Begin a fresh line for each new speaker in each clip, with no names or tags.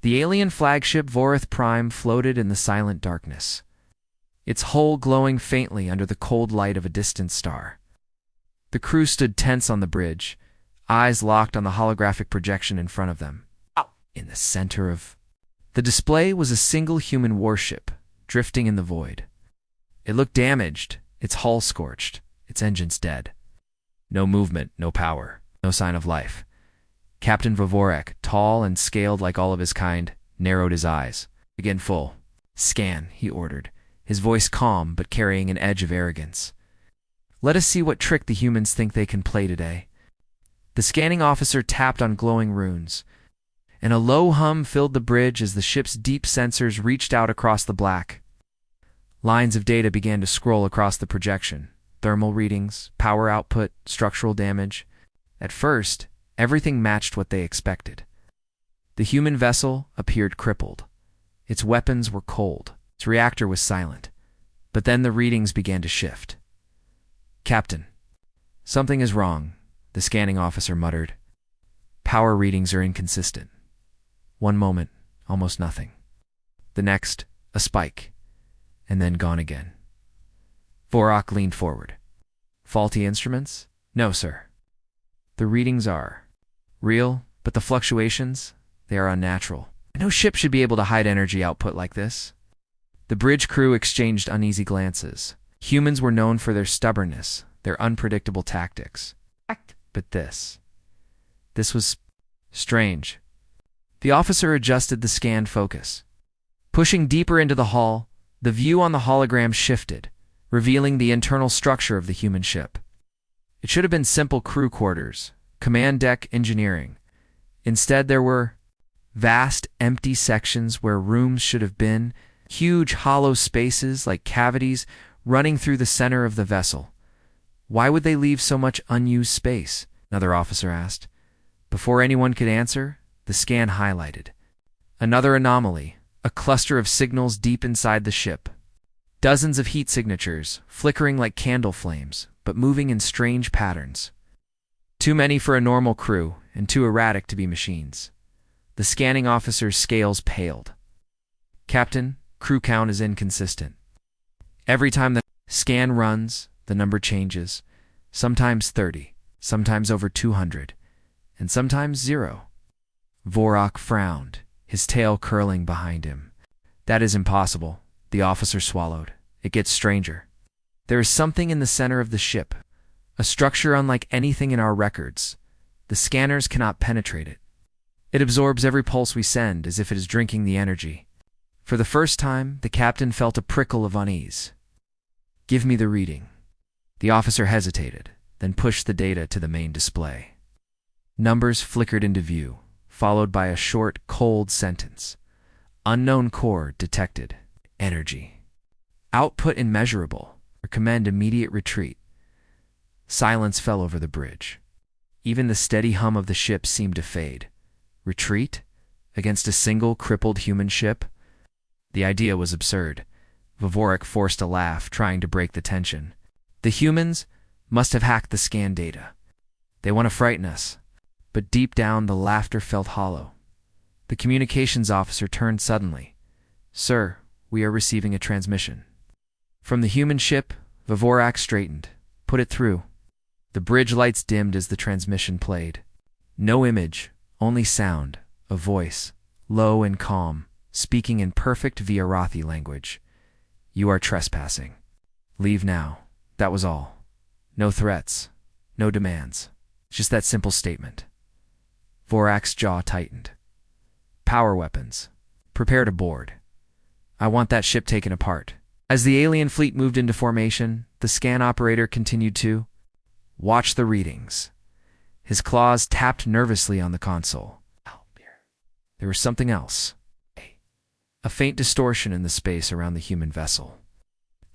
The alien flagship Vorith Prime floated in the silent darkness, its hull glowing faintly under the cold light of a distant star. The crew stood tense on the bridge, eyes locked on the holographic projection in front of them. In the center of the display was a single human warship, drifting in the void. It looked damaged, its hull scorched, its engines dead. No movement, no power, no sign of life. Captain Vovorek, tall and scaled like all of his kind, narrowed his eyes. Again full. "Scan," he ordered, his voice calm but carrying an edge of arrogance. "Let us see what trick the humans think they can play today." The scanning officer tapped on glowing runes, and a low hum filled the bridge as the ship's deep sensors reached out across the black. Lines of data began to scroll across the projection. Thermal readings, power output, structural damage. At first, everything matched what they expected. The human vessel appeared crippled. Its weapons were cold. Its reactor was silent. But then the readings began to shift. "Captain, something is wrong," the scanning officer muttered. "Power readings are inconsistent. One moment, almost nothing. The next, a spike, and then gone again." Vorok leaned forward. "Faulty instruments?" "No, sir. The readings are real, but the fluctuations, they are unnatural. No ship should be able to hide energy output like this." The bridge crew exchanged uneasy glances. Humans were known for their stubbornness, their unpredictable tactics. But this was strange. The officer adjusted the scan focus. Pushing deeper into the hull, the view on the hologram shifted, revealing the internal structure of the human ship. It should have been simple crew quarters, command deck engineering. Instead, there were vast, empty sections where rooms should have been, huge hollow spaces like cavities running through the center of the vessel. "Why would they leave so much unused space?" another officer asked. Before anyone could answer, the scan highlighted another anomaly, a cluster of signals deep inside the ship. Dozens of heat signatures, flickering like candle flames, but moving in strange patterns. Too many for a normal crew, and too erratic to be machines. The scanning officer's scales paled. "Captain, crew count is inconsistent. Every time the scan runs, the number changes, sometimes 30, sometimes over 200, and sometimes 0. Vorok frowned, his tail curling behind him. "That is impossible," the officer swallowed. "It gets stranger. There is something in the center of the ship, a structure unlike anything in our records. The scanners cannot penetrate it. It absorbs every pulse we send as if it is drinking the energy." For the first time, the captain felt a prickle of unease. "Give me the reading." The officer hesitated, then pushed the data to the main display. Numbers flickered into view, followed by a short, cold sentence. "Unknown core detected. Energy. Output immeasurable. Recommend immediate retreat." Silence fell over the bridge. Even the steady hum of the ship seemed to fade. Retreat? Against a single crippled human ship? The idea was absurd. Vovorek forced a laugh, trying to break the tension. "The humans must have hacked the scan data. They want to frighten us." But deep down, the laughter felt hollow. The communications officer turned suddenly. "Sir, we are receiving a transmission." From the human ship, Vovorek straightened. "Put it through." The bridge lights dimmed as the transmission played. No image, only sound, a voice, low and calm, speaking in perfect Viarathi language. "You are trespassing. Leave now." That was all. No threats, no demands. Just that simple statement. Vorak's jaw tightened. "Power weapons. Prepare to board. I want that ship taken apart." As the alien fleet moved into formation, the scan operator continued to watch the readings. His claws tapped nervously on the console. There was something else. A faint distortion in the space around the human vessel.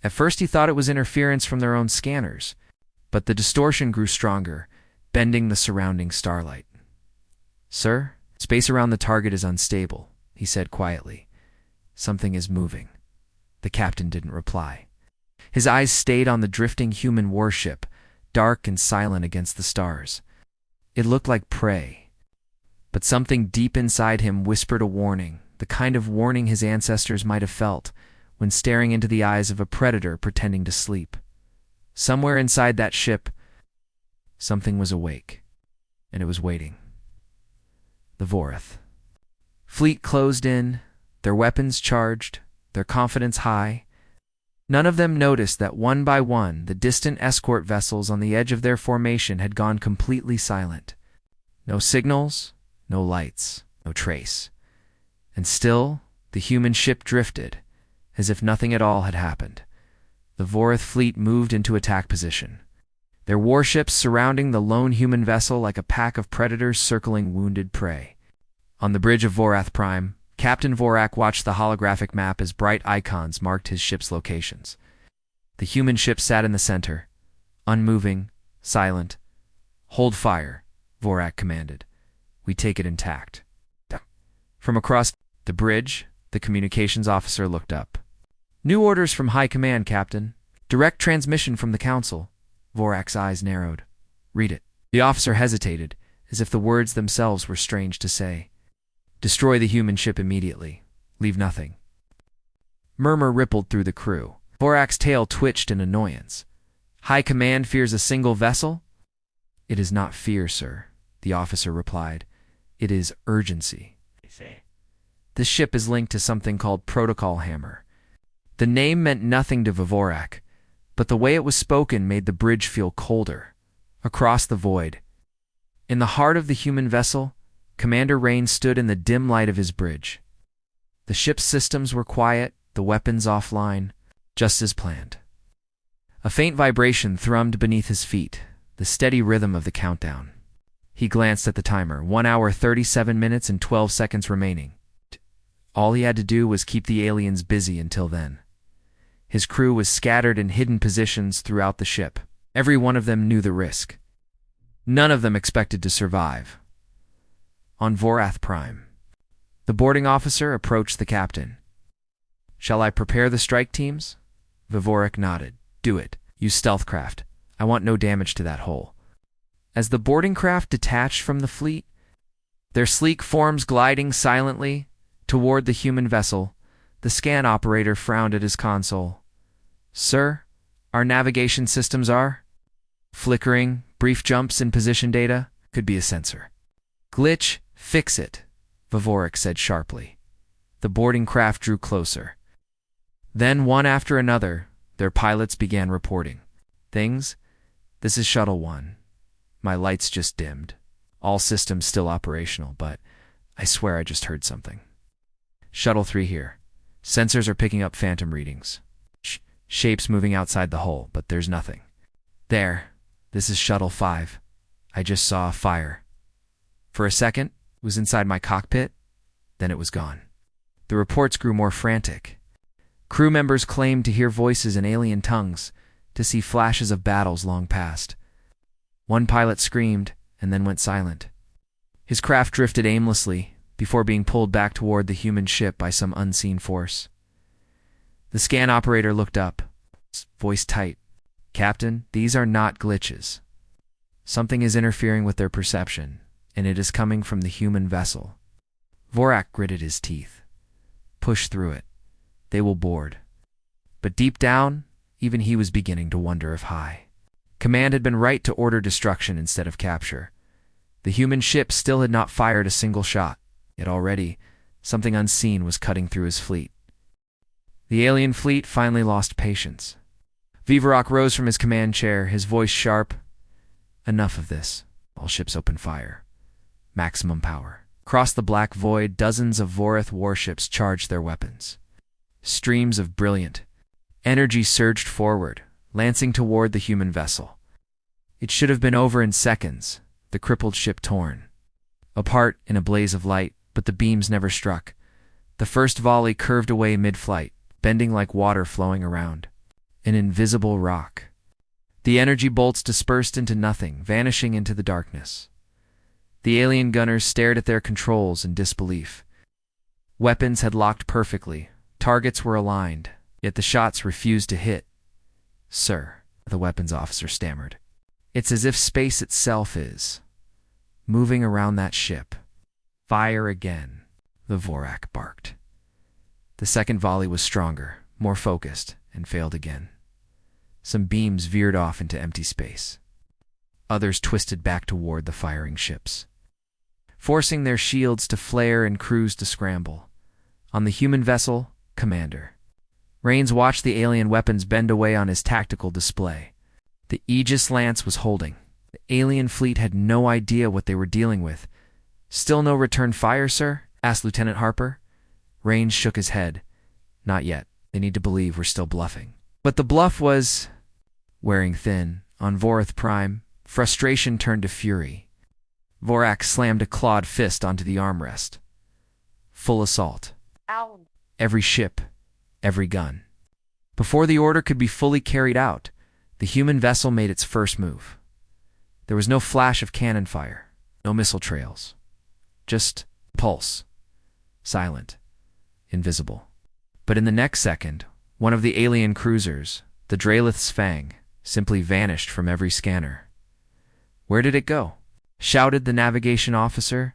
At first he thought it was interference from their own scanners, but the distortion grew stronger, bending the surrounding starlight. "Sir, space around the target is unstable," he said quietly. "Something is moving." The captain didn't reply. His eyes stayed on the drifting human warship, dark and silent against the stars. It looked like prey. But something deep inside him whispered a warning, the kind of warning his ancestors might have felt when staring into the eyes of a predator pretending to sleep. Somewhere inside that ship, something was awake, and it was waiting. The Vorith fleet closed in, their weapons charged, their confidence high. None of them noticed that one by one the distant escort vessels on the edge of their formation had gone completely silent. No signals, no lights, no trace. And still, the human ship drifted, as if nothing at all had happened. The Vorith fleet moved into attack position, their warships surrounding the lone human vessel like a pack of predators circling wounded prey. On the bridge of Vorath Prime, Captain Vorak watched the holographic map as bright icons marked his ship's locations. The human ship sat in the center, unmoving, silent. "Hold fire," Vorak commanded. "We take it intact." From across the bridge, the communications officer looked up. "New orders from High Command, Captain. Direct transmission from the Council." Vorak's eyes narrowed. "Read it." The officer hesitated, as if the words themselves were strange to say. "Destroy the human ship immediately. Leave nothing." Murmur rippled through the crew. Vorak's tail twitched in annoyance. "High Command fears a single vessel?" "It is not fear, sir," the officer replied. "It is urgency. This ship is linked to something called Protocol Hammer." The name meant nothing to Vorak, but the way it was spoken made the bridge feel colder. Across the void, in the heart of the human vessel, Commander Rain stood in the dim light of his bridge. The ship's systems were quiet, the weapons offline, just as planned. A faint vibration thrummed beneath his feet, the steady rhythm of the countdown. He glanced at the timer, 1 hour 37 minutes and 12 seconds remaining. All he had to do was keep the aliens busy until then. His crew was scattered in hidden positions throughout the ship. Every one of them knew the risk. None of them expected to survive. On Vorath Prime, the boarding officer approached the captain. "Shall I prepare the strike teams?" Vorak nodded. "Do it. Use stealth craft. I want no damage to that hull." As the boarding craft detached from the fleet, their sleek forms gliding silently toward the human vessel, the scan operator frowned at his console. "Sir, our navigation systems are flickering, brief jumps in position data. Could be a sensor." "Glitch, fix it," Vorak said sharply. The boarding craft drew closer. Then, one after another, their pilots began reporting. "Things? This is Shuttle 1. My lights just dimmed. All systems still operational, but I swear I just heard something. Shuttle 3 here. Sensors are picking up phantom readings. Shapes moving outside the hull, but there's nothing. There. This is Shuttle 5. I just saw a fire. For a second, it was inside my cockpit, then it was gone." The reports grew more frantic. Crew members claimed to hear voices in alien tongues, to see flashes of battles long past. One pilot screamed and then went silent. His craft drifted aimlessly before being pulled back toward the human ship by some unseen force. The scan operator looked up, voice tight. "Captain, these are not glitches. Something is interfering with their perception, and it is coming from the human vessel." Vorak gritted his teeth. "Push through it. They will board." But deep down, even he was beginning to wonder if High Command had been right to order destruction instead of capture. The human ship still had not fired a single shot, yet already something unseen was cutting through his fleet. The alien fleet finally lost patience. Vorak rose from his command chair, his voice sharp. "Enough of this. All ships open fire. Maximum power." Across the black void, dozens of Vorith warships charged their weapons. Streams of brilliant energy surged forward, lancing toward the human vessel. It should have been over in seconds, the crippled ship torn apart in a blaze of light, but the beams never struck. The first volley curved away mid-flight, bending like water flowing around. An invisible rock. The energy bolts dispersed into nothing, vanishing into the darkness. The alien gunners stared at their controls in disbelief. Weapons had locked perfectly, targets were aligned, yet the shots refused to hit. "Sir," the weapons officer stammered, "it's as if space itself is moving around that ship." Fire again, the Vorak barked. The second volley was stronger, more focused, and failed again. Some beams veered off into empty space. Others twisted back toward the firing ships, forcing their shields to flare and crews to scramble. On the human vessel, Commander Rains watched the alien weapons bend away on his tactical display. The Aegis lance was holding. The alien fleet had no idea what they were dealing with. "Still no return fire, sir?" asked Lieutenant Harper. Rains shook his head. "Not yet. They need to believe we're still bluffing." But the bluff was wearing thin. On Vorath Prime, frustration turned to fury. Vorak slammed a clawed fist onto the armrest. Full assault.
Ow.
Every ship, every gun. Before the order could be fully carried out, the human vessel made its first move. There was no flash of cannon fire, no missile trails. Just pulse. Silent. Invisible. But in the next second, one of the alien cruisers, the Dralith's Fang, simply vanished from every scanner. "Where did it go?" shouted the navigation officer.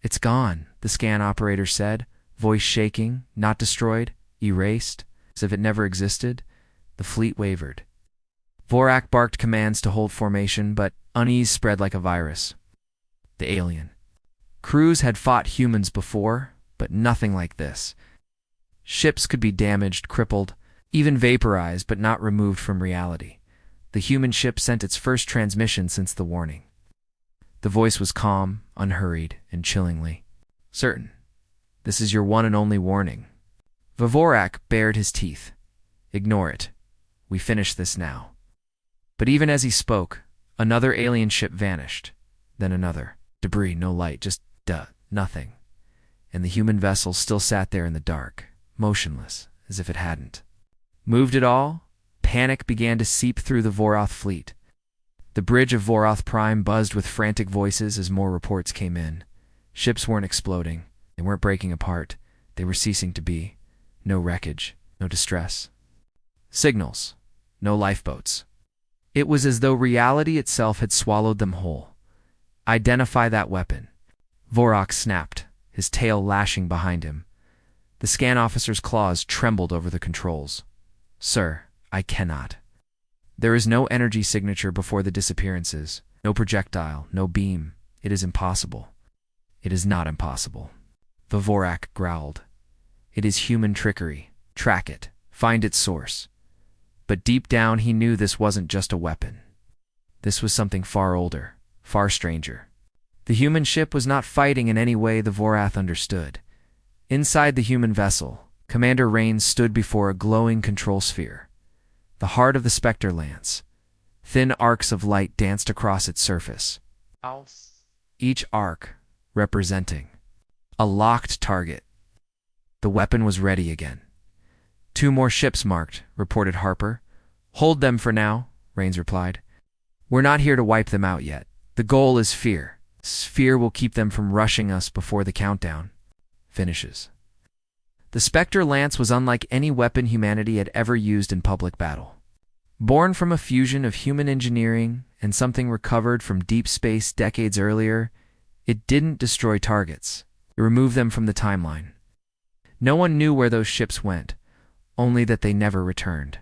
"It's gone," the scan operator said, voice shaking, "not destroyed, erased, as if it never existed." The fleet wavered. Vorak barked commands to hold formation, but unease spread like a virus. The alien crews had fought humans before, but nothing like this. Ships could be damaged, crippled, even vaporized, but not removed from reality. The human ship sent its first transmission since the warning. The voice was calm, unhurried, and chillingly certain. "This is your one and only warning." Vorak bared his teeth. "Ignore it. We finish this now." But even as he spoke, another alien ship vanished. Then another. Debris, no light, just nothing. And the human vessel still sat there in the dark, motionless, as if it hadn't moved at all. Panic began to seep through the Vorath fleet. The bridge of Vorath Prime buzzed with frantic voices as more reports came in. Ships weren't exploding. They weren't breaking apart. They were ceasing to be. No wreckage, no distress. Signals, no lifeboats. It was as though reality itself had swallowed them whole. "Identify that weapon." Vorak snapped, his tail lashing behind him. The scan officer's claws trembled over the controls. "Sir, I cannot. There is no energy signature before the disappearances, no projectile, no beam. It is impossible." "It is not impossible," Vorak growled. "It is human trickery. Track it. Find its source." But deep down he knew this wasn't just a weapon. This was something far older, far stranger. The human ship was not fighting in any way the Vorath understood. Inside the human vessel, Commander Rains stood before a glowing control sphere. The heart of the Spectre lance. Thin arcs of light danced across its surface. Each arc representing a locked target. The weapon was ready again. "2 more ships marked," reported Harper. "Hold them for now," Rains replied. "We're not here to wipe them out yet. The goal is fear. Fear will keep them from rushing us before the countdown finishes." The Spectre lance was unlike any weapon humanity had ever used in public battle. Born from a fusion of human engineering and something recovered from deep space decades earlier, it didn't destroy targets. It removed them from the timeline. No one knew where those ships went, only that they never returned.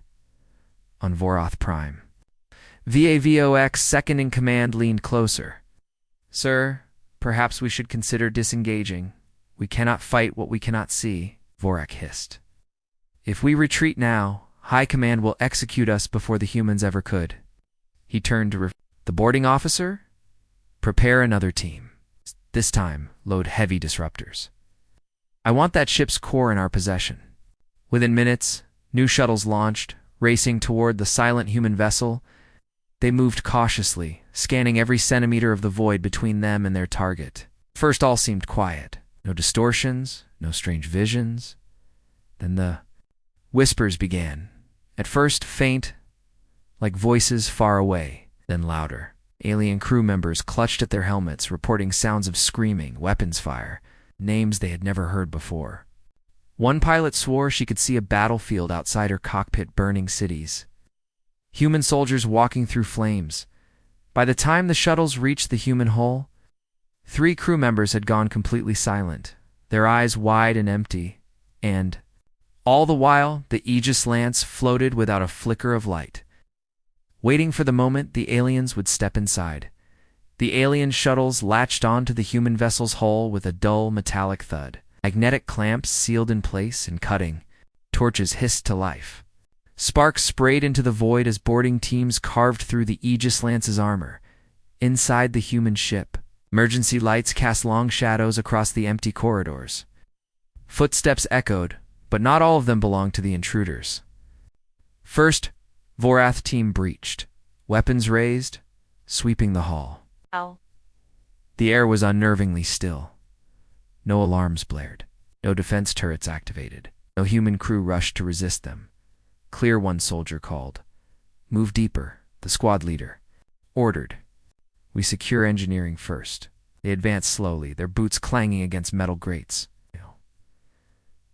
On Vorath Prime, VAVOX second in command leaned closer. "Sir, perhaps we should consider disengaging. We cannot fight what we cannot see," Vorak hissed. "If we retreat now, High Command will execute us before the humans ever could." He turned to the boarding officer. "Prepare another team. This time, load heavy disruptors. I want that ship's core in our possession." Within minutes, new shuttles launched, racing toward the silent human vessel. They moved cautiously, scanning every centimeter of the void between them and their target. First all seemed quiet. No distortions, no strange visions. Then the whispers began. At first faint, like voices far away, then louder. Alien crew members clutched at their helmets, reporting sounds of screaming, weapons fire, names they had never heard before. One pilot swore she could see a battlefield outside her cockpit burning cities. Human soldiers walking through flames. By the time the shuttles reached the human hull, 3 crew members had gone completely silent, their eyes wide and empty, and, all the while, the Aegis lance floated without a flicker of light. Waiting for the moment the aliens would step inside. The alien shuttles latched onto the human vessel's hull with a dull metallic thud. Magnetic clamps sealed in place and cutting. Torches hissed to life. Sparks sprayed into the void as boarding teams carved through the Aegis lance's armor. Inside the human ship, emergency lights cast long shadows across the empty corridors. Footsteps echoed, but not all of them belonged to the intruders. First, Vorath team breached, weapons raised, sweeping the hall.
Ow.
The air was unnervingly still. No alarms blared, no defense turrets activated, no human crew rushed to resist them. Clear, one soldier called. Move deeper, the squad leader ordered. We secure engineering first. They advanced slowly, their boots clanging against metal grates.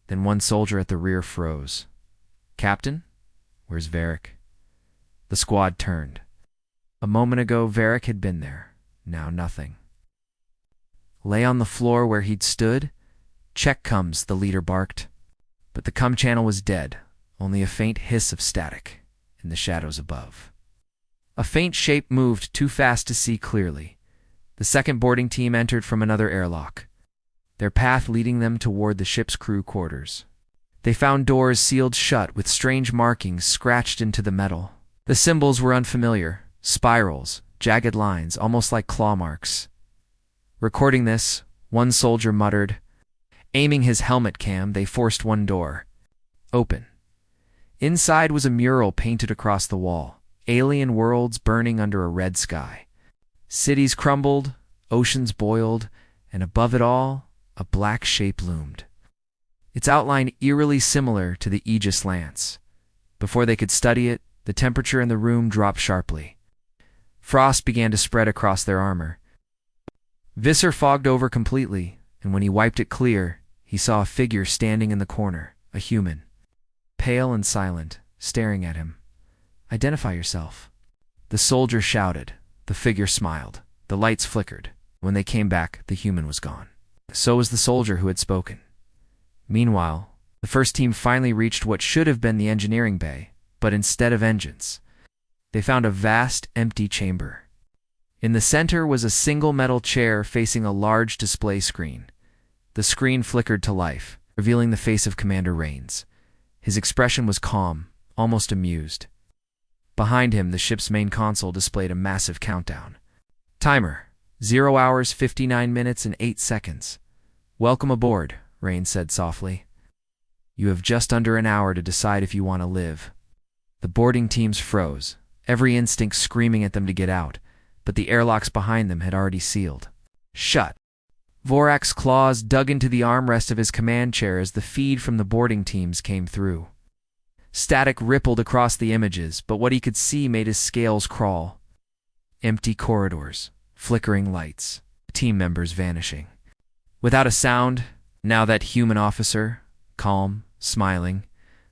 Then one soldier at the rear froze. Captain? Where's Varric? The squad turned. A moment ago, Varric had been there. Now nothing. Lay on the floor where he'd stood. Check comes, the leader barked. But the cum channel was dead, only a faint hiss of static in the shadows above. A faint shape moved too fast to see clearly. The second boarding team entered from another airlock, their path leading them toward the ship's crew quarters. They found doors sealed shut with strange markings scratched into the metal. The symbols were unfamiliar, spirals, jagged lines, almost like claw marks. Recording this, one soldier muttered. Aiming his helmet cam, they forced one door open. Inside was a mural painted across the wall, alien worlds burning under a red sky. Cities crumbled, oceans boiled, and above it all, a black shape loomed. Its outline eerily similar to the Aegis lance. Before they could study it, the temperature in the room dropped sharply. Frost began to spread across their armor. Visser fogged over completely, and when he wiped it clear, he saw a figure standing in the corner, a human. Pale and silent, staring at him. Identify yourself. The soldier shouted. The figure smiled. The lights flickered. When they came back, the human was gone. So was the soldier who had spoken. Meanwhile, the first team finally reached what should have been the engineering bay, but instead of engines, they found a vast, empty chamber. In the center was a single metal chair facing a large display screen. The screen flickered to life, revealing the face of Commander Rains. His expression was calm, almost amused. Behind him, the ship's main console displayed a massive countdown. Timer, 0 hours, 59 minutes, and 8 seconds. Welcome aboard, Rains said softly. You have just under an hour to decide if you want to live. The boarding teams froze, every instinct screaming at them to get out, but the airlocks behind them had already sealed. Shut. Vorac's claws dug into the armrest of his command chair as the feed from the boarding teams came through. Static rippled across the images, but what he could see made his scales crawl. Empty corridors, flickering lights, team members vanishing. Without a sound, now that human officer, calm, smiling,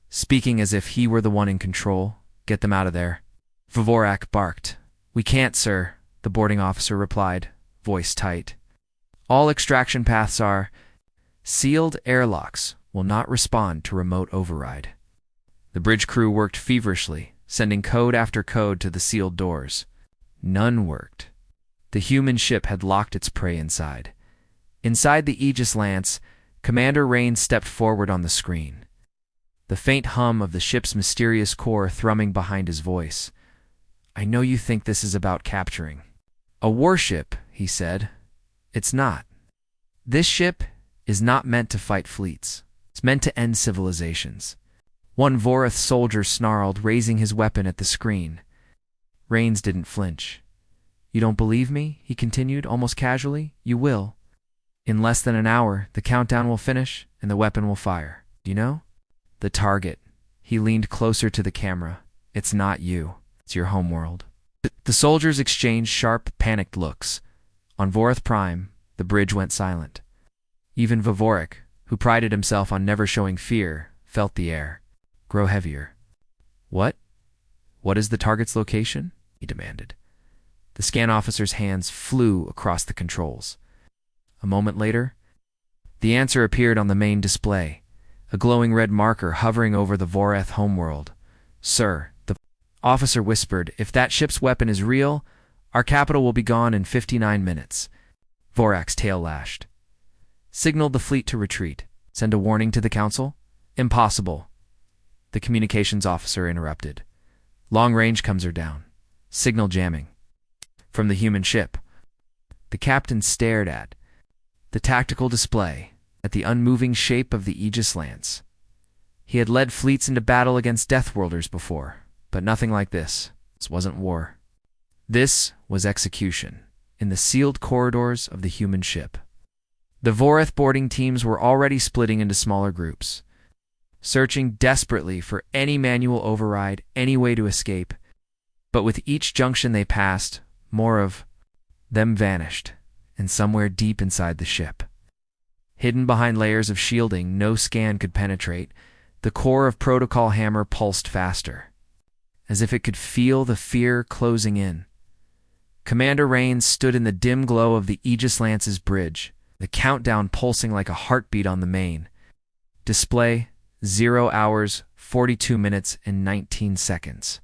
speaking as if he were the one in control. Get them out of there. Vorak barked. We can't, sir, the boarding officer replied, voice tight. All extraction paths are sealed. Airlocks will not respond to remote override. The bridge crew worked feverishly, sending code after code to the sealed doors. None worked. The human ship had locked its prey inside. Inside the Aegis lance, Commander Rains stepped forward on the screen. The faint hum of the ship's mysterious core thrumming behind his voice. I know you think this is about capturing a warship, he said. It's not. This ship is not meant to fight fleets. It's meant to end civilizations. One Vorath soldier snarled, raising his weapon at the screen. Rains didn't flinch. You don't believe me? He continued, almost casually. You will. In less than an hour, the countdown will finish, and the weapon will fire. Do you know? The target. He leaned closer to the camera. It's not you. It's your homeworld. The soldiers exchanged sharp, panicked looks. On Vorath Prime, the bridge went silent. Even Vovorik, who prided himself on never showing fear, felt the air grow heavier. What? What is the target's location? He demanded. The scan officer's hands flew across the controls. A moment later, the answer appeared on the main display, a glowing red marker hovering over the Vorath homeworld. "Sir," the officer whispered, "if that ship's weapon is real, our capital will be gone in 59 minutes. Vorak's tail lashed. "Signaled the fleet to retreat. Send a warning to the council?" "Impossible." The communications officer interrupted. "Long range comms are down. Signal jamming." From the human ship. The captain stared at the tactical display, at the unmoving shape of the Aegis lance. He had led fleets into battle against Deathworlders before, but nothing like this. This wasn't war. This was execution, in the sealed corridors of the human ship. The Vorath boarding teams were already splitting into smaller groups, searching desperately for any manual override, any way to escape. But with each junction they passed, more of them vanished, and somewhere deep inside the ship, hidden behind layers of shielding no scan could penetrate, the core of Protocol Hammer pulsed faster, as if it could feel the fear closing in. Commander Rains stood in the dim glow of the Aegis Lance's bridge, the countdown pulsing like a heartbeat on the main display. 0 hours, 42 minutes, and 19 seconds.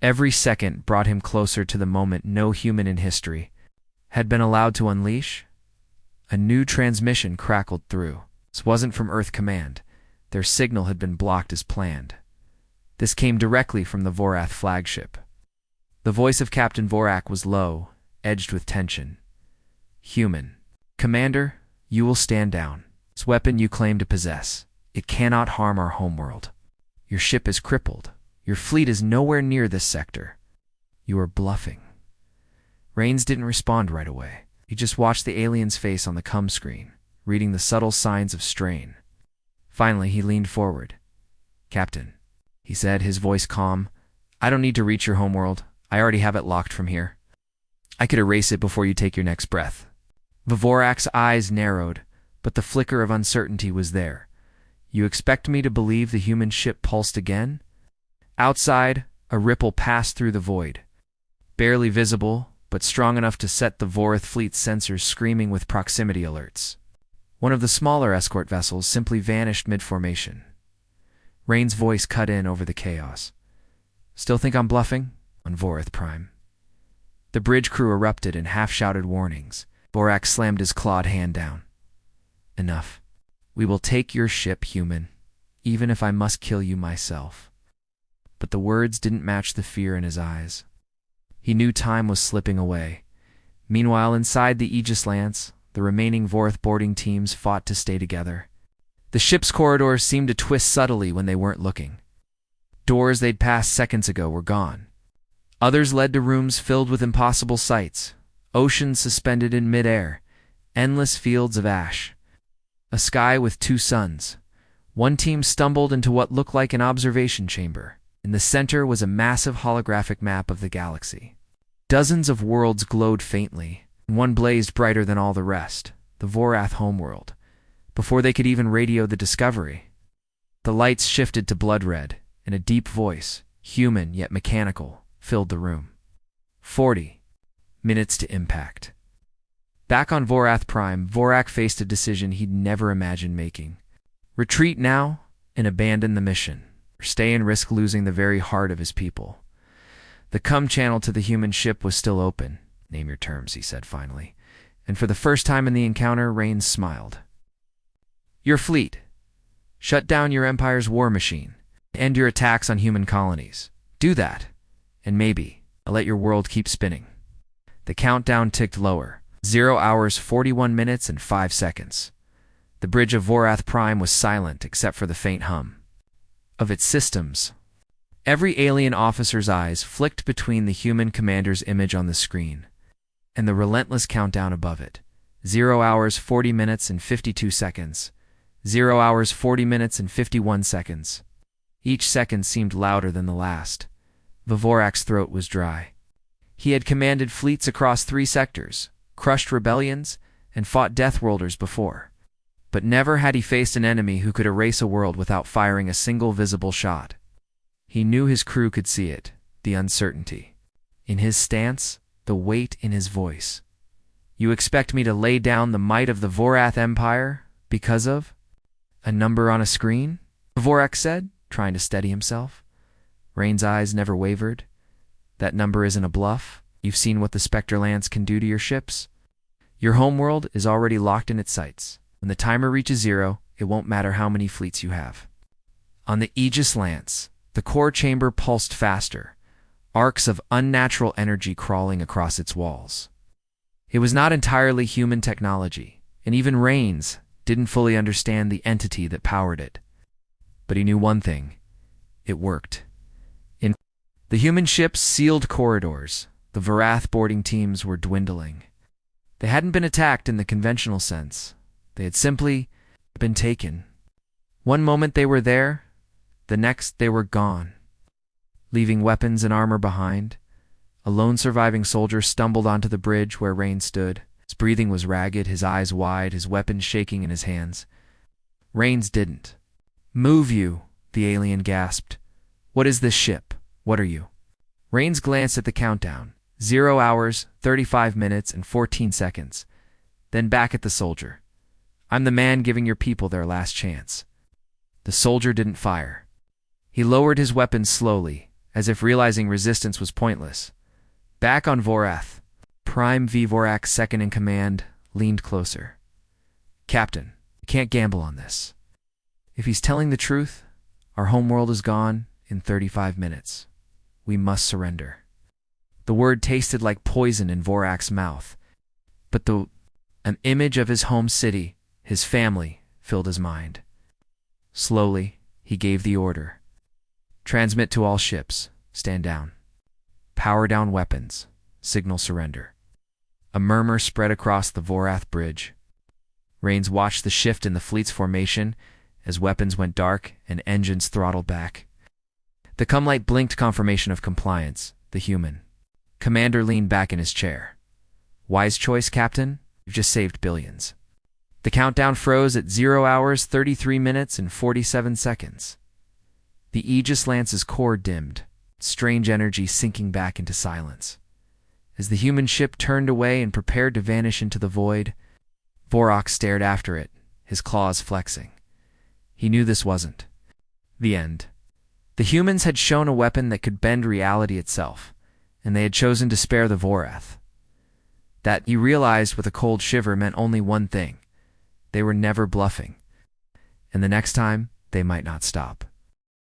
Every second brought him closer to the moment no human in history had been allowed to unleash. A new transmission crackled through. This wasn't from Earth Command. Their signal had been blocked as planned. This came directly from the Vorath flagship. The voice of Captain Vorak was low, edged with tension. "Human. Commander, you will stand down. This weapon you claim to possess, it cannot harm our homeworld. Your ship is crippled. Your fleet is nowhere near this sector. You are bluffing." Rains didn't respond right away. He just watched the alien's face on the comm screen, reading the subtle signs of strain. Finally, he leaned forward. "Captain," he said, his voice calm, "I don't need to reach your homeworld. I already have it locked from here. I could erase it before you take your next breath." Vorak's eyes narrowed, but the flicker of uncertainty was there. "You expect me to believe the human ship pulsed again?" Outside, a ripple passed through the void, barely visible, but strong enough to set the Vorath fleet's sensors screaming with proximity alerts. One of the smaller escort vessels simply vanished mid-formation. Rain's voice cut in over the chaos. "Still think I'm bluffing?" On Vorath Prime. The bridge crew erupted in half-shouted warnings. Vorak slammed his clawed hand down. "Enough. We will take your ship, human, even if I must kill you myself." But the words didn't match the fear in his eyes. He knew time was slipping away. Meanwhile, inside the Aegis Lance, the remaining Vorath boarding teams fought to stay together. The ship's corridors seemed to twist subtly when they weren't looking. Doors they'd passed seconds ago were gone. Others led to rooms filled with impossible sights, oceans suspended in midair, endless fields of ash, a sky with two suns. One team stumbled into what looked like an observation chamber. In the center was a massive holographic map of the galaxy. Dozens of worlds glowed faintly, and one blazed brighter than all the rest, the Vorath homeworld. Before they could even radio the discovery, the lights shifted to blood red, and a deep voice, human yet mechanical, filled the room. 40 minutes to impact. Back on Vorath Prime, Vorak faced a decision he'd never imagined making. Retreat now and abandon the mission, or stay and risk losing the very heart of his people. The comm channel to the human ship was still open. "Name your terms," he said finally. And for the first time in the encounter, Rains smiled. "Your fleet. Shut down your Empire's war machine. End your attacks on human colonies. Do that, and maybe I'll let your world keep spinning." The countdown ticked lower. 0 hours, 41 minutes, and 5 seconds. The bridge of Vorath Prime was silent except for the faint hum of its systems. Every alien officer's eyes flicked between the human commander's image on the screen and the relentless countdown above it. 0 hours, 40 minutes, and 52 seconds. 0 hours, 40 minutes, and 51 seconds. Each second seemed louder than the last. Vorak's throat was dry. He had commanded fleets across 3 sectors, crushed rebellions, and fought Deathworlders before. But never had he faced an enemy who could erase a world without firing a single visible shot. He knew his crew could see it, the uncertainty in his stance, the weight in his voice. You expect me to lay down the might of the Vorath Empire because of a number on a screen? Vorak said, trying to steady himself. Rain's eyes never wavered. That number isn't a bluff. You've seen what the Spectre Lance can do to your ships. Your homeworld is already locked in its sights. When the timer reaches 0, it won't matter how many fleets you have. On the Aegis Lance, the core chamber pulsed faster, arcs of unnatural energy crawling across its walls. It was not entirely human technology, and even Rains didn't fully understand the entity that powered it. But he knew one thing. It worked. In the human ships sealed corridors, the Vorath boarding teams were dwindling. They hadn't been attacked in the conventional sense. They had simply been taken. One moment they were there, the next they were gone. Leaving weapons and armor behind, a lone surviving soldier stumbled onto the bridge where Rain stood. His breathing was ragged, his eyes wide, his weapon shaking in his hands. Rains didn't. "Move, you," the alien gasped. "What is this ship? What are you?" Rains glanced at the countdown. 0 hours, 35 minutes, and 14 seconds. Then back at the soldier. "I'm the man giving your people their last chance." The soldier didn't fire. He lowered his weapon slowly, as if realizing resistance was pointless. Back on Vorath, Prime V. Vorak, second in command, leaned closer. "Captain, you can't gamble on this. If he's telling the truth, our homeworld is gone in 35 minutes. We must surrender." The word tasted like poison in Vorak's mouth, but an image of his home city, his family, filled his mind. Slowly, he gave the order. "Transmit to all ships. Stand down. Power down weapons. Signal surrender." A murmur spread across the Vorath bridge. Rains watched the shift in the fleet's formation as weapons went dark and engines throttled back. The cumlight blinked confirmation of compliance, the human. Commander leaned back in his chair. "Wise choice, Captain. You've just saved billions." The countdown froze at 0 hours, 33 minutes, and 47 seconds. The Aegis Lance's core dimmed, strange energy sinking back into silence. As the human ship turned away and prepared to vanish into the void, Vorak stared after it, his claws flexing. He knew this wasn't the end. The humans had shown a weapon that could bend reality itself, and they had chosen to spare the Vorath. That, he realized with a cold shiver, meant only one thing. They were never bluffing. And the next time, they might not stop.